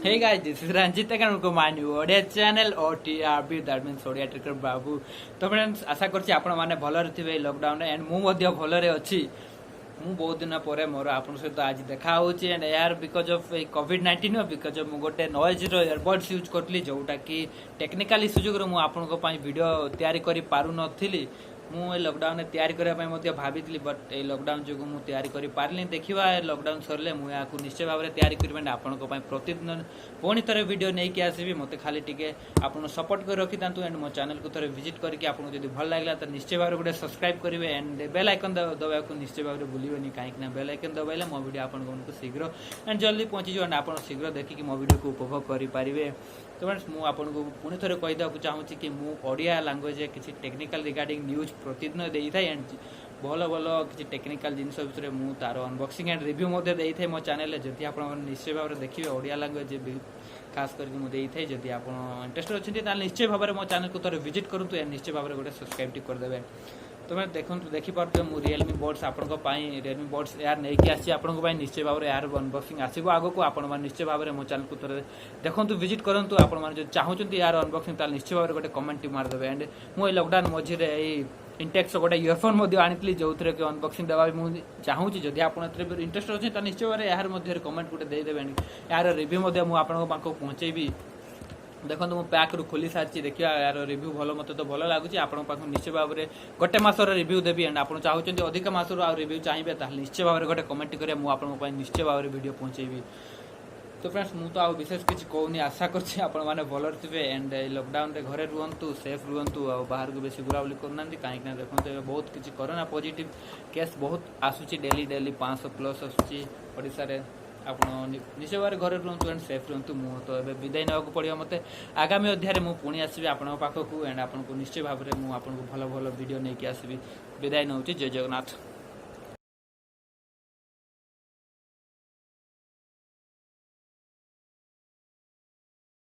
Hey guys, this is Ranjit again welcome my new Odia channel OTRB, that means Odia Tricker Babu. तो friends आशा करछि आपण माने भलरे थिबे lockdown and मु मध्य भलरे अछि। मु बहुत दिन पर मोर आपन सहित आज देखा होछि एंड यार बिकॉज ऑफ कोविड-19 और बिकॉज ऑफ मु गोटे नॉइज रो इयरबड्स यूज करली जोटा कि टेक्निकली सुजोग रो मु आपन को पई वीडियो तयारी करि पारु नथिली। मु लॉकडाउन ने तैयारी करबा पई मध्य भाबितली बट ए लॉकडाउन जो मु तैयारी करि पारली। देखिबा लॉकडाउन सरले मु याकू निश्चय भाबरे तैयारी करबे आपन को पई प्रतिदिन पुणी थरे वीडियो नै कि आसीबी। मते खाली टिके आपन सपोर्ट कर रखि तांतु एंड मो चैनल को थरे विजिट करके आपन जदी भल लागला त निश्चय भाबरे गुटे सब्सक्राइब करिवे एंड बेल आइकन दबाया को निश्चय भाबरे भूलिबेनी काहे कि ना बेल आइकन दबाइले मो वीडियो आपन को शीघ्र एंड जल्दी पहुंची जो एंड आपन शीघ्र देखि कि मो वीडियो को उपभोग करि पारिबे। तो फ्रेंड्स मु आपन को पुणी थरे कहि देबा चाहू छी कि मु ओडिया लैंग्वेज किछि टेक्निकल रिगार्डिंग न्यूज प्रतिदिन देई थाय एंड भल भल किसी टेक्निकल जिनस विषय मु तार अनबॉक्सिंग एंड रिव्यू मध्य देई थाय मो चैनल जदि आप निश्चय भाव देखिए ओडिया लैंग्वेज खास करके मु देई थाय जदि आप इंटरेस्टेड अच्छे ताल निश्चय भाव मो चैनल को थोड़े विजिट करंतु या निश्चय भाव गोटे सब्सक्राइब कर देबे। तो मैं देखो देखी पार्थे मु रियलमी बड्स आपन को पाई रियलमी बड्स यार नै कि आसी आपन को पाई निश्चय भाव यार अनबॉक्सिंग आसीबो आगो को आपन मान निश्चय भाव मो चैनल को थोड़े देखंतु विजिट करंतु आपन मान जो चाहउचंती यार अनबॉक्सिंग ताल निश्चय भाव गोटे कमेंट मार देबे एंड मु ए लॉकडाउन मझी रे इंटेक्स गोटे इयरफोन आनी जो कि अनबॉक्सिंग देवा मुझे चाहूँगी जदि आप इंटरेस्ट अच्छे निश्चय भाव यार मध्य कमेंट गोटे देदेवे यार रिव्यू मुझे पाखक पहुँचेबी। देखो मु पैक रू खोली सारी देखिए यार रिव्यू भल मत तो भल लगुच आपन पाख निश्चय भाव में गोटे मासर रिव्यू देवी एंड आप चाहते अधिक मासर आ रिव्यू चाहिए निश्चय भाव में गोटे कमेंट करें मुझे निश्चय भाव में वीडियो पहुँचेबी। तो फ्रेंड्स मु तो आ विशेष किसी कहूनी आशा करछि आपण माने भलर थिबे एंड लॉकडाउन रे घरे रुहंतु सेफ रुहंतु आ बाहर को बेसी बुलाबुली करना काहे कि देखो बहुत किसी कोरोना पॉजिटिव केस बहुत आसुची डेली 500 प्लस आसुची ओडिसा रे। आपण निश्चय भाव घरे रुहंतु एंड सेफ रुहंतु। मु तो एबे विदाय नेवा को पड़ियो मते आगामी अध्याय रे मु पुणी आसीबी आपण पाखकु एंड आपण को निश्चय भाव रे मु आपण को भल भल वीडियो नै कि आसीबी। विदाय नउची। जय जगन्नाथ।